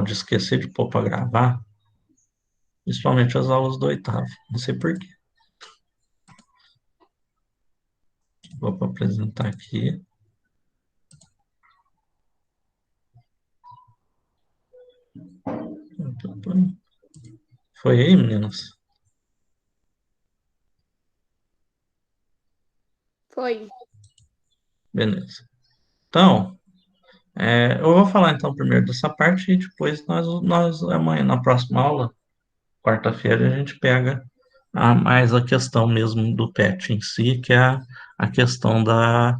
de esquecer de pôr para gravar, principalmente as aulas do oitavo. Não sei por quê. Vou para apresentar aqui. Foi aí, meninas? Foi. Beleza. Então, eu vou falar então primeiro dessa parte e depois nós amanhã, na próxima aula, quarta-feira, a gente pega mais a questão mesmo do PET em si, que é a questão da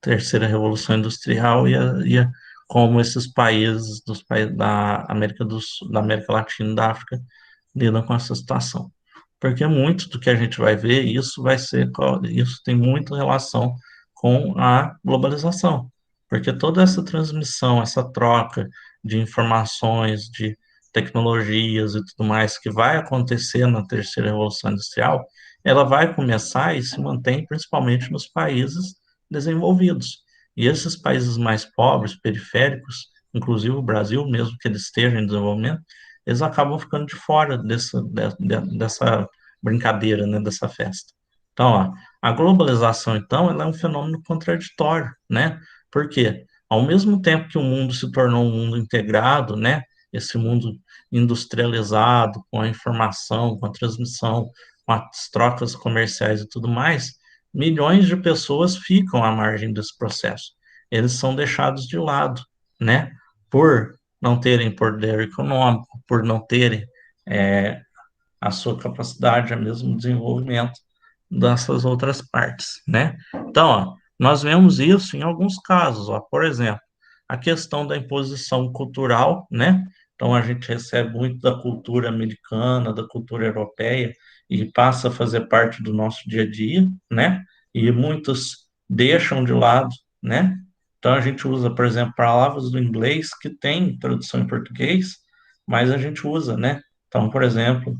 terceira revolução industrial como esses países dos países da América da América Latina e da África lidam com essa situação. Porque muito do que a gente vai ver, isso tem muita relação com a globalização. Porque toda essa transmissão, essa troca de informações, de tecnologias e tudo mais que vai acontecer na terceira revolução industrial, ela vai começar e se mantém principalmente nos países desenvolvidos. E esses países mais pobres, periféricos, inclusive o Brasil, mesmo que ele esteja em desenvolvimento, eles acabam ficando de fora dessa brincadeira, né, dessa festa. Então, ó, a globalização, então, ela é um fenômeno contraditório, né? Por quê? Ao mesmo tempo que o mundo se tornou um mundo integrado, né, esse mundo industrializado, com a informação, com a transmissão, com as trocas comerciais e tudo mais, milhões de pessoas ficam à margem desse processo. Eles são deixados de lado, né? Por não terem poder econômico, por não terem é, a sua capacidade, a mesmo desenvolvimento dessas outras partes, né? Então, ó, nós vemos isso em alguns casos, ó, por exemplo, a questão da imposição cultural, né? Então, a gente recebe muito da cultura americana, da cultura europeia, e passa a fazer parte do nosso dia a dia, né? E muitos deixam de lado, né? Então, a gente usa, por exemplo, palavras do inglês que tem tradução em português, mas a gente usa, né? Então, por exemplo,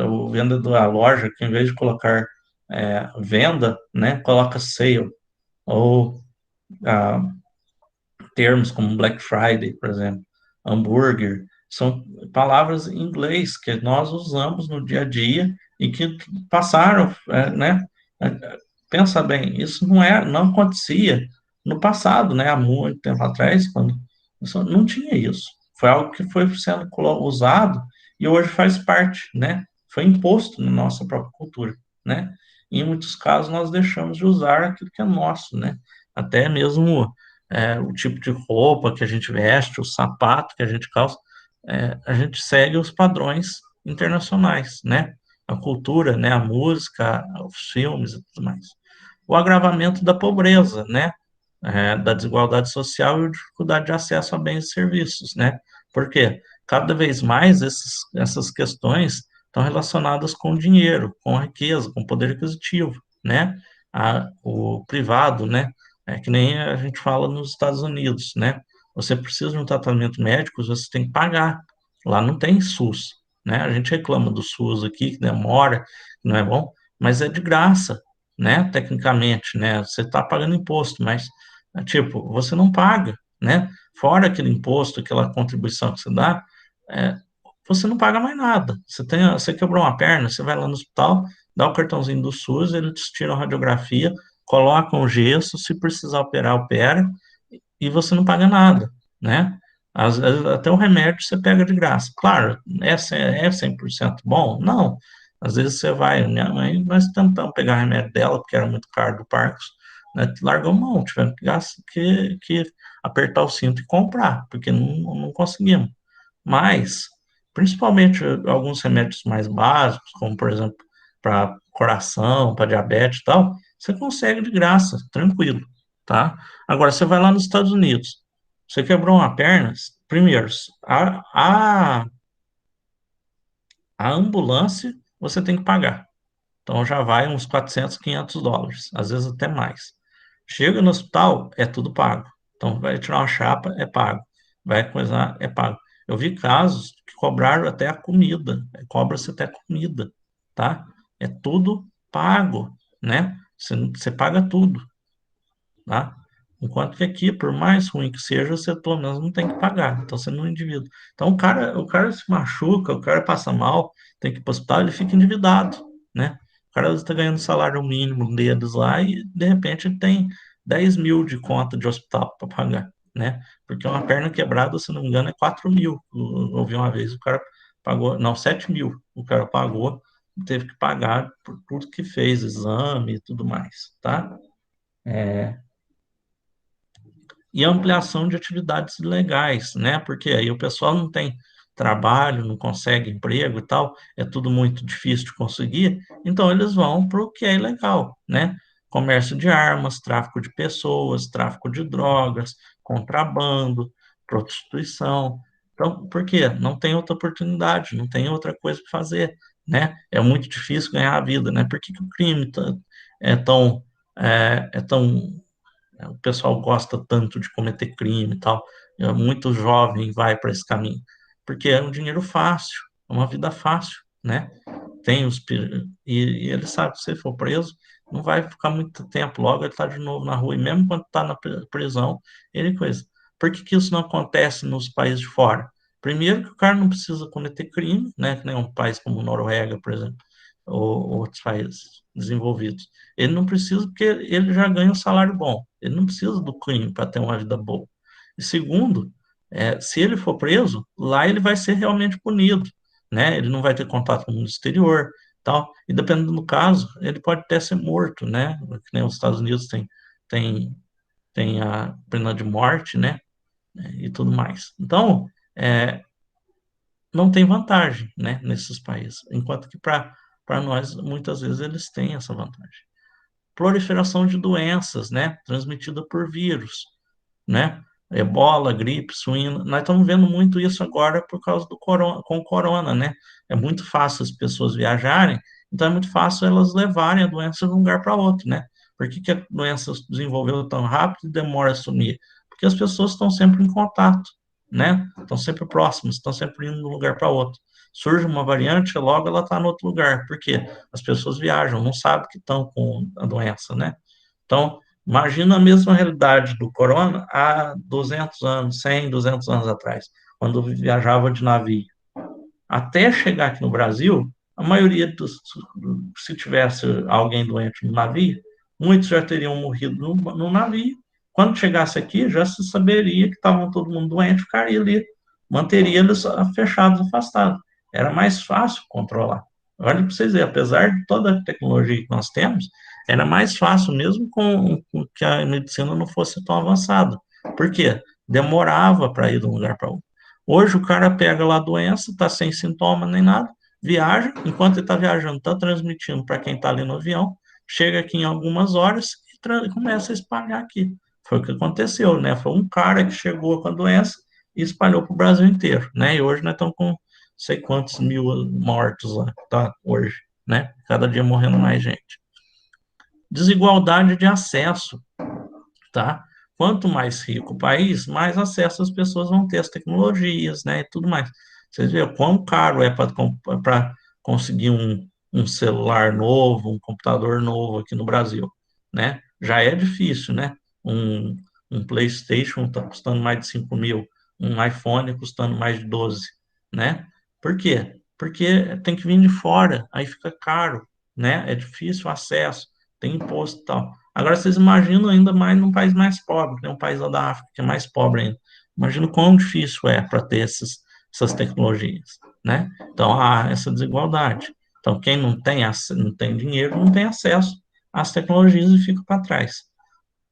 o vendedor, a loja, que em vez de colocar venda, né, coloca sale, ou ah, termos como Black Friday, por exemplo, hambúrguer, são palavras em inglês que nós usamos no dia a dia e que passaram, né? Pensa bem, isso não acontecia no passado, né? Há muito tempo atrás, quando isso não tinha isso. Foi algo que foi sendo usado e hoje faz parte, né? Foi imposto na nossa própria cultura, né? E em muitos casos nós deixamos de usar aquilo que é nosso, né? Até mesmo o tipo de roupa que a gente veste, o sapato que a gente calça, a gente segue os padrões internacionais, né? A cultura, né? A música, os filmes e tudo mais. O agravamento da pobreza, né? Da desigualdade social e dificuldade de acesso a bens e serviços, né? Porque cada vez mais essas questões estão relacionadas com dinheiro, com riqueza, com poder aquisitivo, né? O privado, né? É que nem a gente fala nos Estados Unidos, né? Você precisa de um tratamento médico, você tem que pagar. Lá não tem SUS, né? A gente reclama do SUS aqui, que demora, que não é bom, mas é de graça, né? Tecnicamente, né? Você está pagando imposto, mas, tipo, você não paga, né? Fora aquele imposto, aquela contribuição que você dá, é, você não paga mais nada. Você quebrou uma perna, você vai lá no hospital, dá o cartãozinho do SUS, eles tiram a radiografia, colocam o gesso, se precisar operar, opera, e você não paga nada, né? Às vezes, até o remédio você pega de graça. Claro, é 100% bom? Não. Às vezes você vai, minha mãe, nós tentamos pegar remédio dela, porque era muito caro do Parcos, né? Largou mão, tivemos que apertar o cinto e comprar, porque não conseguimos. Mas, principalmente alguns remédios mais básicos, como, por exemplo, para coração, para diabetes e tal, você consegue de graça, tranquilo, tá? Agora, você vai lá nos Estados Unidos, você quebrou uma perna, primeiro, a ambulância você tem que pagar. Então, já vai uns 400, US$ 500, às vezes até mais. Chega no hospital, é tudo pago. Então, vai tirar uma chapa, é pago. Vai coisar, é pago. Eu vi casos que cobraram até a comida, cobra-se até comida, tá? É tudo pago, né? Você paga tudo, tá? Enquanto que aqui, por mais ruim que seja, você pelo menos não tem que pagar. Então você não endivida. Então o cara se machuca, o cara passa mal, tem que ir para o hospital, ele fica endividado, né? O cara está ganhando salário mínimo deles lá e de repente ele tem 10 mil de conta de hospital para pagar, né? Porque uma perna quebrada, se não me engano, é 4 mil. Eu ouvi uma vez, o cara pagou, não, 7 mil. O cara pagou, teve que pagar por tudo que fez, exame e tudo mais, tá? E ampliação de atividades legais, né? Porque aí o pessoal não tem trabalho, não consegue emprego e tal, é tudo muito difícil de conseguir, então eles vão para o que é ilegal, né? Comércio de armas, tráfico de pessoas, tráfico de drogas, contrabando, prostituição. Então, por quê? Não tem outra oportunidade, não tem outra coisa para fazer, né? É muito difícil ganhar a vida, né? Por que que o crime é tão o pessoal gosta tanto de cometer crime e tal. Muito jovem vai para esse caminho, porque é um dinheiro fácil, é uma vida fácil, né? Tem e ele sabe que se ele for preso, não vai ficar muito tempo, logo ele está de novo na rua, e mesmo quando está na prisão, ele coisa. Por que que isso não acontece nos países de fora? Primeiro que o cara não precisa cometer crime, né? Que nem um país como Noruega, por exemplo, ou outros países desenvolvidos. Ele não precisa porque ele já ganha um salário bom. Ele não precisa do crime para ter uma vida boa. E segundo, se ele for preso, lá ele vai ser realmente punido, né? Ele não vai ter contato com o mundo exterior, tal. E dependendo do caso, ele pode até ser morto, né? Que nem os Estados Unidos tem, tem a pena de morte, né? E tudo mais. Então, não tem vantagem, né? Nesses países. Enquanto que para nós, muitas vezes, eles têm essa vantagem. Proliferação de doenças, né? Transmitida por vírus, né? Ebola, gripe, suína. Nós estamos vendo muito isso agora por causa do corona, com o corona, né? É muito fácil as pessoas viajarem, então é muito fácil elas levarem a doença de um lugar para outro, né? Por que que a doença se desenvolveu tão rápido e demora a sumir? Porque as pessoas estão sempre em contato, né? Estão sempre próximas, estão sempre indo de um lugar para outro. Surge uma variante, logo ela está em outro lugar. Por quê? As pessoas viajam, não sabem que estão com a doença, né? Então, imagina a mesma realidade do corona há 200 anos, 100, 200 anos atrás, quando viajava de navio. Até chegar aqui no Brasil, a maioria se tivesse alguém doente no navio, muitos já teriam morrido no navio. Quando chegasse aqui, já se saberia que estavam todo mundo doente, ficaria ali, manteria eles fechados, afastados. Era mais fácil controlar. Olha para vocês verem, apesar de toda a tecnologia que nós temos, era mais fácil, mesmo com que a medicina não fosse tão avançada. Por quê? Demorava para ir de um lugar para outro. Hoje o cara pega lá a doença, está sem sintoma nem nada, viaja, enquanto ele está viajando, está transmitindo para quem está ali no avião, chega aqui em algumas horas e começa a espalhar aqui. Foi o que aconteceu, né? Foi um cara que chegou com a doença e espalhou para o Brasil inteiro, né? E hoje nós estamos com não sei quantos mil mortos lá, tá? Hoje, né? Cada dia morrendo mais gente. Desigualdade de acesso, tá? Quanto mais rico o país, mais acesso as pessoas vão ter às tecnologias, né, e tudo mais. Vocês veem quão caro é para conseguir um celular novo, um computador novo aqui no Brasil, né? Já é difícil, né? Um PlayStation está custando mais de 5 mil, um iPhone custando mais de 12, né? Por quê? Porque tem que vir de fora, aí fica caro, né? É difícil o acesso, tem imposto e tal. Agora, vocês imaginam ainda mais num país mais pobre, né? Um país lá da África que é mais pobre ainda. Imagina quão difícil é para ter essas tecnologias, né? Então, há essa desigualdade. Então, quem não tem dinheiro não tem acesso às tecnologias e fica para trás.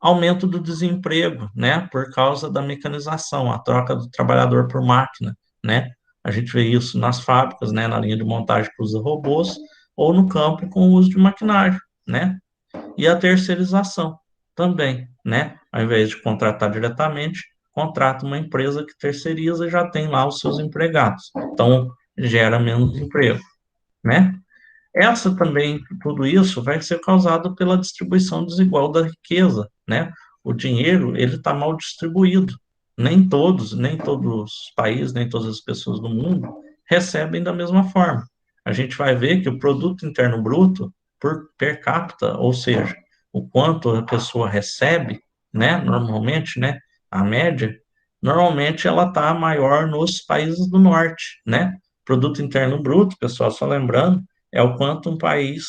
Aumento do desemprego, né? Por causa da mecanização, a troca do trabalhador por máquina, né? A gente vê isso nas fábricas, né? Na linha de montagem que usa robôs, ou no campo com o uso de maquinário, né? E a terceirização também, né? Ao invés de contratar diretamente, contrata uma empresa que terceiriza e já tem lá os seus empregados. Então, gera menos emprego, né? Essa também, tudo isso vai ser causado pela distribuição desigual da riqueza, né? O dinheiro, ele está mal distribuído. Nem todos os países, nem todas as pessoas do mundo recebem da mesma forma. A gente vai ver que o produto interno bruto por per capita, ou seja, o quanto a pessoa recebe, né, normalmente, né, a média, normalmente ela está maior nos países do norte, né? Produto Interno Bruto, pessoal, só lembrando, é o quanto um país,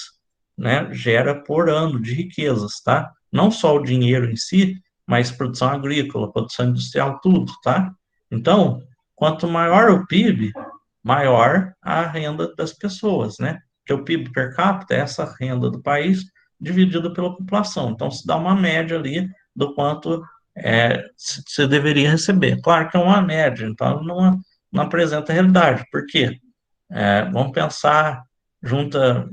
né, gera por ano de riquezas, tá? Não só o dinheiro em si, mas produção agrícola, produção industrial, tudo, tá? Então, quanto maior o PIB, maior a renda das pessoas, né? Porque o PIB per capita é essa renda do país dividida pela população. Então, se dá uma média ali do quanto você deveria receber. Claro que é uma média, então não apresenta a realidade. Por quê? Vamos pensar, junta,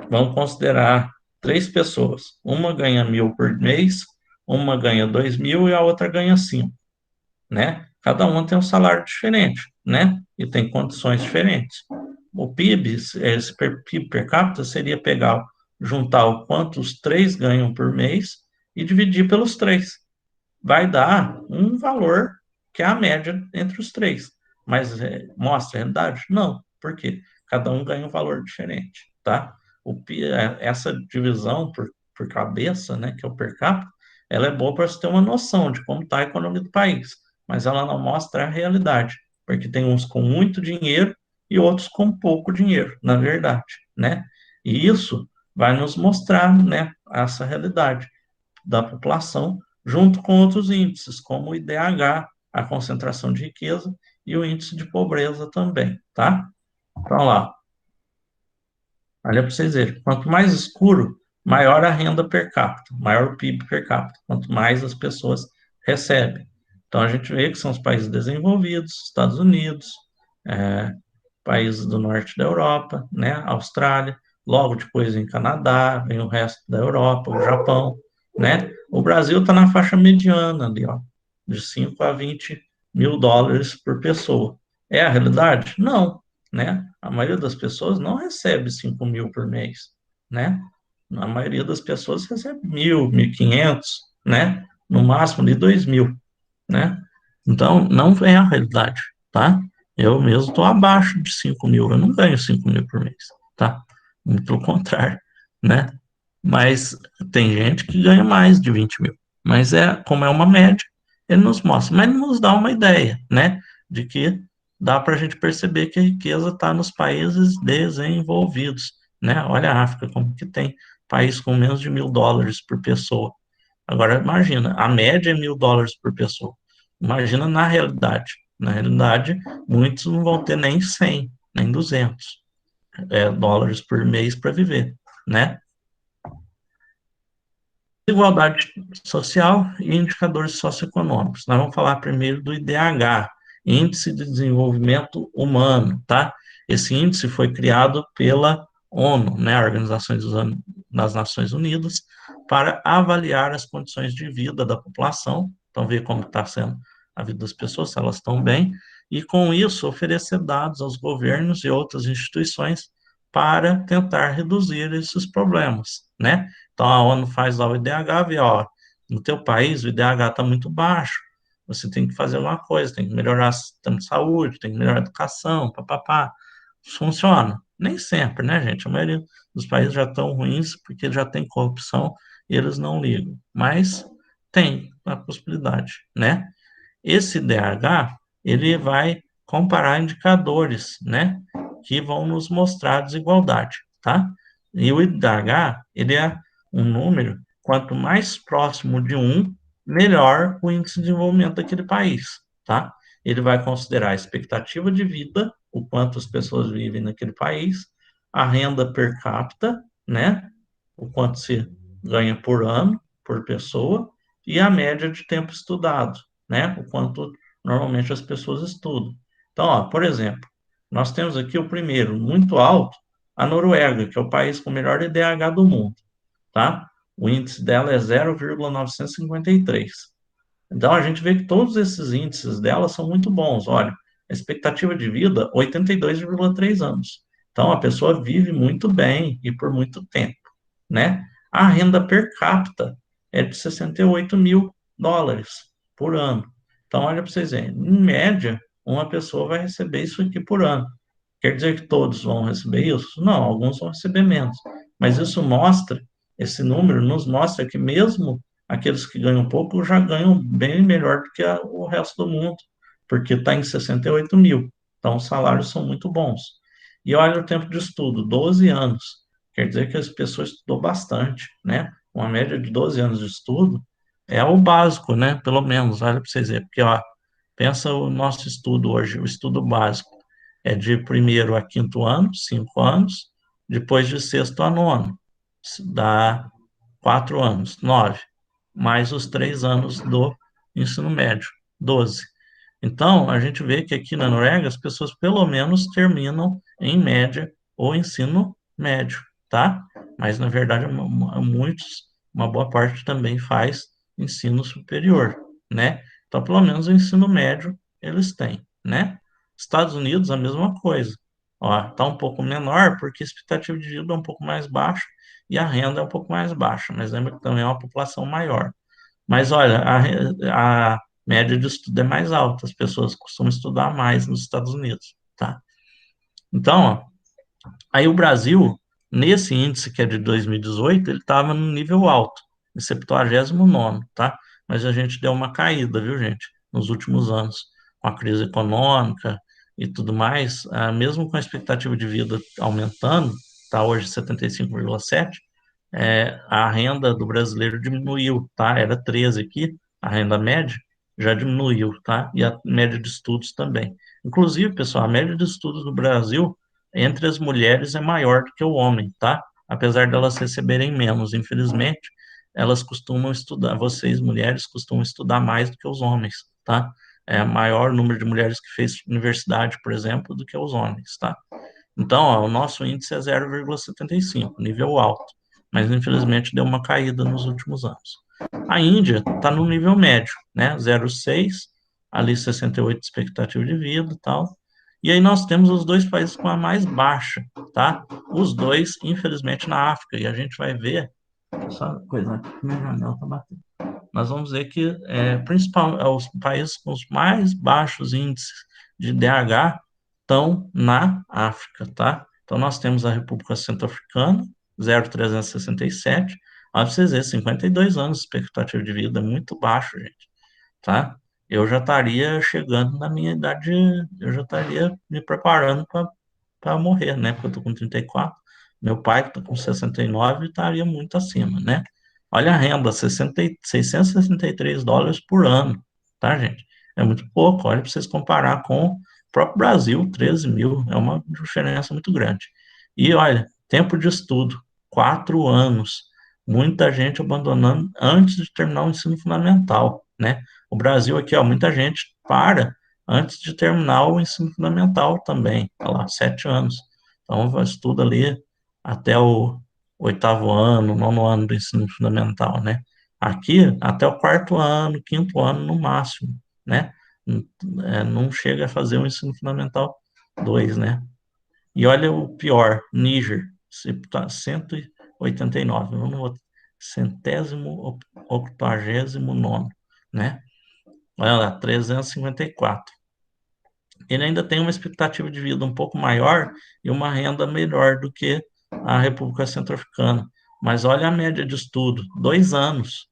vamos considerar três pessoas. Uma ganha 1.000 por mês, uma ganha 2.000 e a outra ganha 5, né? Cada uma tem um salário diferente, né? E tem condições diferentes. O PIB, esse PIB per capita, seria pegar, juntar o quanto os três ganham por mês e dividir pelos três. Vai dar um valor que é a média entre os três. Mas mostra a realidade? Não. Por quê? Cada um ganha um valor diferente, tá? Essa divisão por cabeça, né, que é o per capita, ela é boa para você ter uma noção de como está a economia do país, mas ela não mostra a realidade, porque tem uns com muito dinheiro e outros com pouco dinheiro, na verdade, né? E isso vai nos mostrar, né, essa realidade da população, junto com outros índices, como o IDH, a concentração de riqueza, e o índice de pobreza também, tá? Então, lá, olha para vocês verem, quanto mais escuro, maior a renda per capita, maior o PIB per capita, quanto mais as pessoas recebem. Então, a gente vê que são os países desenvolvidos, Estados Unidos, é, países do norte da Europa, né, Austrália, logo depois em Canadá, vem o resto da Europa, o Japão, né? O Brasil está na faixa mediana ali, ó, de 5 a 20 mil dólares por pessoa. É a realidade? Não, né? A maioria das pessoas não recebe 5 mil por mês, né? A maioria das pessoas recebe 1.000, 1.500, né? No máximo de 2.000, né? Então, não é a realidade, tá? Eu mesmo estou abaixo de 5.000, eu não ganho 5.000 por mês, tá? Muito pelo contrário, né? Mas tem gente que ganha mais de 20.000. Mas como é uma média, ele nos mostra, mas ele nos dá uma ideia, né? De que dá para a gente perceber que a riqueza está nos países desenvolvidos, né? Olha a África, como que tem país com menos de 1.000 dólares por pessoa. Agora, imagina, a média é 1.000 dólares por pessoa. Imagina na realidade. Na realidade, muitos não vão ter nem 100, nem 200 dólares por mês para viver, né? Igualdade social e indicadores socioeconômicos. Nós vamos falar primeiro do IDH, Índice de Desenvolvimento Humano, tá? Esse índice foi criado pela ONU, né, a Organização das Nações Unidas, para avaliar as condições de vida da população, então ver como está sendo a vida das pessoas, se elas estão bem, e com isso oferecer dados aos governos e outras instituições para tentar reduzir esses problemas, né? Então a ONU faz lá o IDH, vê, ó, no teu país o IDH está muito baixo, você tem que fazer alguma coisa, tem que melhorar o sistema de saúde, tem que melhorar a educação, papapá. Funciona? Nem sempre, né, gente? A maioria dos países já estão ruins porque já tem corrupção e eles não ligam. Mas tem a possibilidade, né? Esse IDH, ele vai comparar indicadores, né, que vão nos mostrar a desigualdade, tá? E o IDH, ele é um número, quanto mais próximo de um, melhor o índice de desenvolvimento daquele país, tá? Ele vai considerar a expectativa de vida, o quanto as pessoas vivem naquele país, a renda per capita, né? O quanto se ganha por ano, por pessoa, e a média de tempo estudado, né? O quanto normalmente as pessoas estudam. Então, ó, por exemplo, nós temos aqui o primeiro, muito alto, a Noruega, que é o país com o melhor IDH do mundo, tá? O índice dela é 0,953. Então, a gente vê que todos esses índices dela são muito bons. Olha, a expectativa de vida, 82,3 anos. Então, a pessoa vive muito bem e por muito tempo, né? A renda per capita é de 68 mil dólares por ano. Então, olha para vocês verem, em média, uma pessoa vai receber isso aqui por ano. Quer dizer que todos vão receber isso? Não, alguns vão receber menos. Mas isso mostra, esse número nos mostra que mesmo aqueles que ganham pouco já ganham bem melhor do que o resto do mundo, porque está em 68 mil. Então, os salários são muito bons. E olha o tempo de estudo, 12 anos. Quer dizer que as pessoas estudou bastante, né? Uma média de 12 anos de estudo é o básico, né? Pelo menos, olha para vocês verem. Porque, ó, pensa o nosso estudo hoje, o estudo básico é de primeiro a quinto ano, 5 anos, depois de sexto a nono, dá 4 anos, 9, mais os 3 anos do ensino médio, 12. Então, a gente vê que aqui na Noruega as pessoas pelo menos terminam, em média, o ensino médio, tá? Mas, na verdade, muitos, uma boa parte também faz ensino superior, né? Então, pelo menos o ensino médio eles têm, né? Estados Unidos, a mesma coisa. Ó, tá um pouco menor porque a expectativa de vida é um pouco mais baixa e a renda é um pouco mais baixa, mas lembra que também é uma população maior. Mas olha, a média de estudo é mais alta, as pessoas costumam estudar mais nos Estados Unidos, tá? Então, ó, aí o Brasil, nesse índice que é de 2018, ele estava no nível alto, em 79º, tá? Mas a gente deu uma caída, viu, gente? Nos últimos anos, com a crise econômica e tudo mais, mesmo com a expectativa de vida aumentando, tá hoje 75,7, a renda do brasileiro diminuiu, tá? Era 13 aqui, a renda média já diminuiu, tá? E a média de estudos também. Inclusive, pessoal, a média de estudos do Brasil entre as mulheres é maior do que o homem, tá? Apesar delas receberem menos, infelizmente, elas costumam estudar, vocês mulheres costumam estudar mais do que os homens, tá? É maior número de mulheres que fez universidade, por exemplo, do que os homens, tá? Então, ó, o nosso índice é 0,75, nível alto, mas infelizmente deu uma caída nos últimos anos. A Índia está no nível médio, né? 0,6, ali 68 de expectativa de vida e tal. E aí nós temos os dois países com a mais baixa, tá? Os dois, infelizmente, na África. E a gente vai ver, só coisa aqui, minha janela tá batendo. Nós vamos ver que os países com os mais baixos índices de DH estão na África, tá? Então nós temos a República Centro-Africana, 0,367, olha para vocês verem, 52 anos de expectativa de vida, é muito baixo, gente, tá? Eu já estaria chegando na minha idade, eu já estaria me preparando para morrer, né? Porque eu tô com 34, meu pai que está com 69 estaria muito acima, né? Olha a renda, 663 dólares por ano, tá, gente? É muito pouco, olha para vocês comparar com o próprio Brasil, 13 mil, é uma diferença muito grande. E olha, tempo de estudo, 4 anos, muita gente abandonando antes de terminar o ensino fundamental, né? O Brasil aqui, ó, muita gente para antes de terminar o ensino fundamental também, olha lá, 7 anos. Então, estuda ali até o oitavo ano, nono ano do ensino fundamental, né? Aqui, até o quarto ano, quinto ano no máximo, né? Não chega a fazer o ensino fundamental 2, né? E olha o pior, Níger, tá 189, vamos no centésimo, 89º, né? Olha lá, 354. Ele ainda tem uma expectativa de vida um pouco maior e uma renda melhor do que a República Centro-Africana. Mas olha a média de estudo, 2 anos.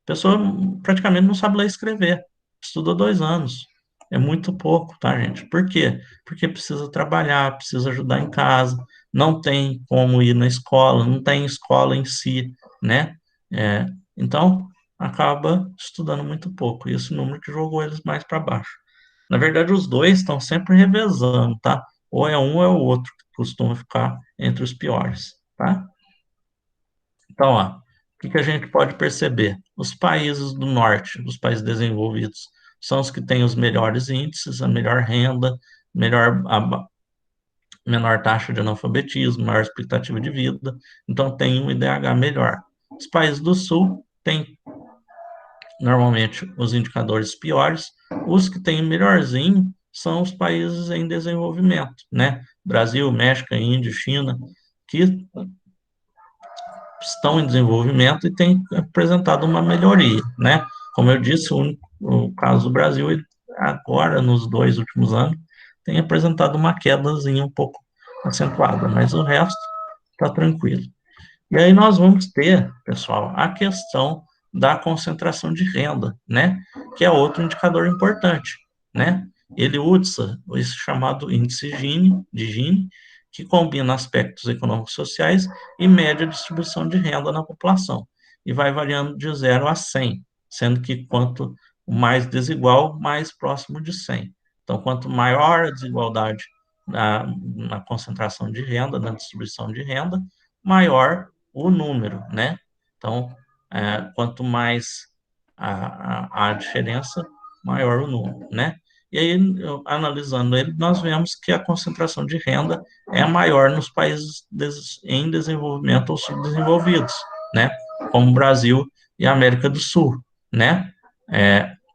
A pessoa praticamente não sabe ler e escrever. Estuda 2 anos. É muito pouco, tá, gente? Por quê? Porque precisa trabalhar, precisa ajudar em casa, não tem como ir na escola, não tem escola em si, né? É, então, acaba estudando muito pouco. E esse número que jogou eles mais para baixo. Na verdade, os dois estão sempre revezando, tá? Ou é um ou é o outro que costuma ficar entre os piores, tá? Então, ó, o que que a gente pode perceber? Os países do norte, os países desenvolvidos, são os que têm os melhores índices, a melhor renda, a menor taxa de analfabetismo, maior expectativa de vida, então tem um IDH melhor. Os países do sul têm normalmente os indicadores piores, os que têm melhorzinho são os países em desenvolvimento, né? Brasil, México, Índia, China, que estão em desenvolvimento e têm apresentado uma melhoria, né? Como eu disse, o caso do Brasil, ele, agora, nos 2 últimos anos, tem apresentado uma quedazinha um pouco acentuada, mas o resto está tranquilo. E aí nós vamos ter, pessoal, a questão da concentração de renda, né? Que é outro indicador importante, né? Ele usa esse chamado índice Gini, que combina aspectos econômicos sociais e mede a distribuição de renda na população, e vai variando de 0 a 100, sendo que quanto mais desigual, mais próximo de 100. Então, quanto maior a desigualdade na concentração de renda, na distribuição de renda, maior o número, né? Então, quanto mais a diferença, maior o número, né? E aí, analisando ele, nós vemos que a concentração de renda é maior nos países em desenvolvimento ou subdesenvolvidos, né? Como o Brasil e a América do Sul, né?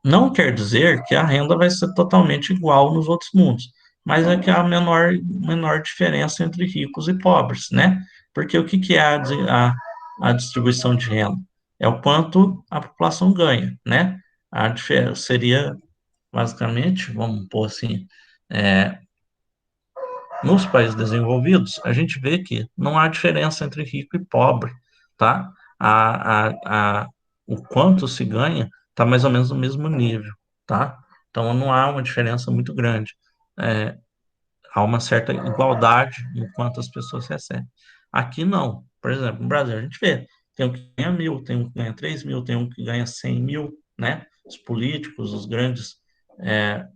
Não quer dizer que a renda vai ser totalmente igual nos outros mundos, mas é que há a menor diferença entre ricos e pobres, né? Porque o que, que é a distribuição de renda? É o quanto a população ganha, né? A diferença seria, basicamente, vamos pôr assim, é, nos países desenvolvidos, a gente vê que não há diferença entre rico e pobre, tá? A, a, a, o quanto se ganha está mais ou menos no mesmo nível, tá? Então não há uma diferença muito grande. É, há uma certa igualdade em quanto as pessoas recebem. Aqui não. Por exemplo, no Brasil a gente vê, tem um que ganha 1.000, tem um que ganha 3.000, tem um que ganha 100.000, né? Os políticos, é,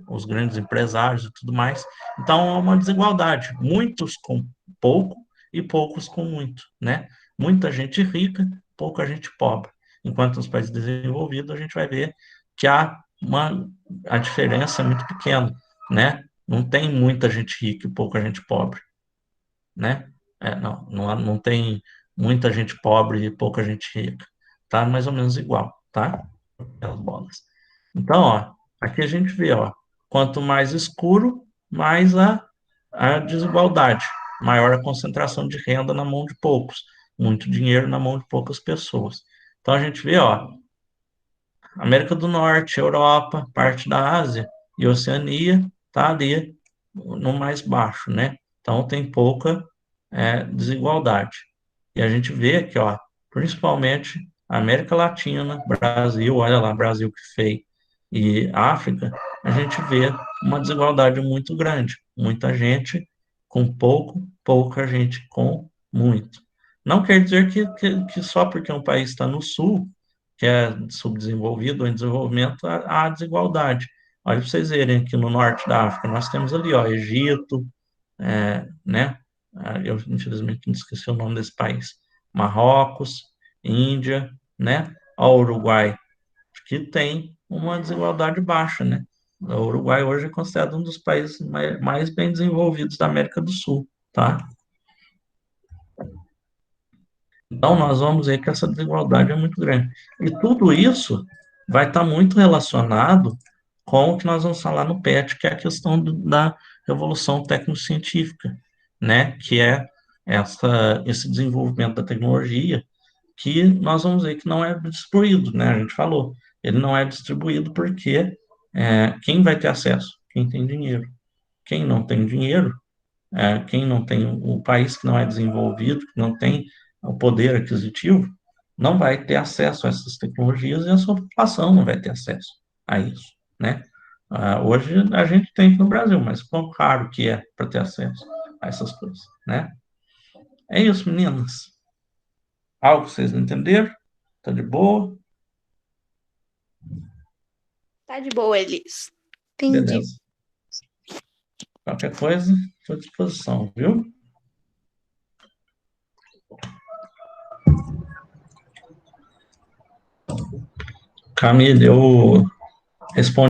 os grandes empresários e tudo mais. Então, há uma desigualdade. Muitos com pouco e poucos com muito, né? Muita gente rica, pouca gente pobre. Enquanto nos países desenvolvidos, a gente vai ver que a diferença é muito pequena, né? Não tem muita gente rica e pouca gente pobre, né? Não tem muita gente pobre e pouca gente rica. Tá mais ou menos igual, tá? Aquelas bolas. Então, ó, aqui a gente vê, ó, quanto mais escuro, mais a desigualdade, maior a concentração de renda na mão de poucos, muito dinheiro na mão de poucas pessoas. Então a gente vê, ó, América do Norte, Europa, parte da Ásia e Oceania tá ali no mais baixo, né? Então tem pouca desigualdade. E a gente vê aqui, ó, principalmente América Latina, Brasil, olha lá, Brasil que feio, e África, a gente vê uma desigualdade muito grande. Muita gente com pouco, pouca gente com muito. Não quer dizer que só porque um país está no sul, que é subdesenvolvido ou em desenvolvimento, há desigualdade. Olha para vocês verem aqui no norte da África, nós temos ali, ó, Egito, né? Eu, infelizmente, não esqueci o nome desse país. Marrocos, Índia, né? Ó, Uruguai, que tem uma desigualdade baixa, né? O Uruguai hoje é considerado um dos países mais bem desenvolvidos da América do Sul, tá? Então, nós vamos ver que essa desigualdade é muito grande. E tudo isso vai estar muito relacionado com o que nós vamos falar no PET, que é a questão da revolução tecnocientífica, né? Que é esse desenvolvimento da tecnologia que nós vamos ver que não é distribuído, né? A gente falou, ele não é distribuído porque quem vai ter acesso? Quem tem dinheiro. Quem não tem dinheiro, quem não tem o país que não é desenvolvido, que não tem o poder aquisitivo, não vai ter acesso a essas tecnologias e a sua população não vai ter acesso a isso, né? Hoje a gente tem aqui no Brasil, mas quão caro que é para ter acesso a essas coisas, né? É isso, meninas. Algo que vocês não entenderam? Tá de boa? Tá de boa, Elis. Entendi. Beleza. Qualquer coisa, estou à disposição, viu? Camille, eu respondi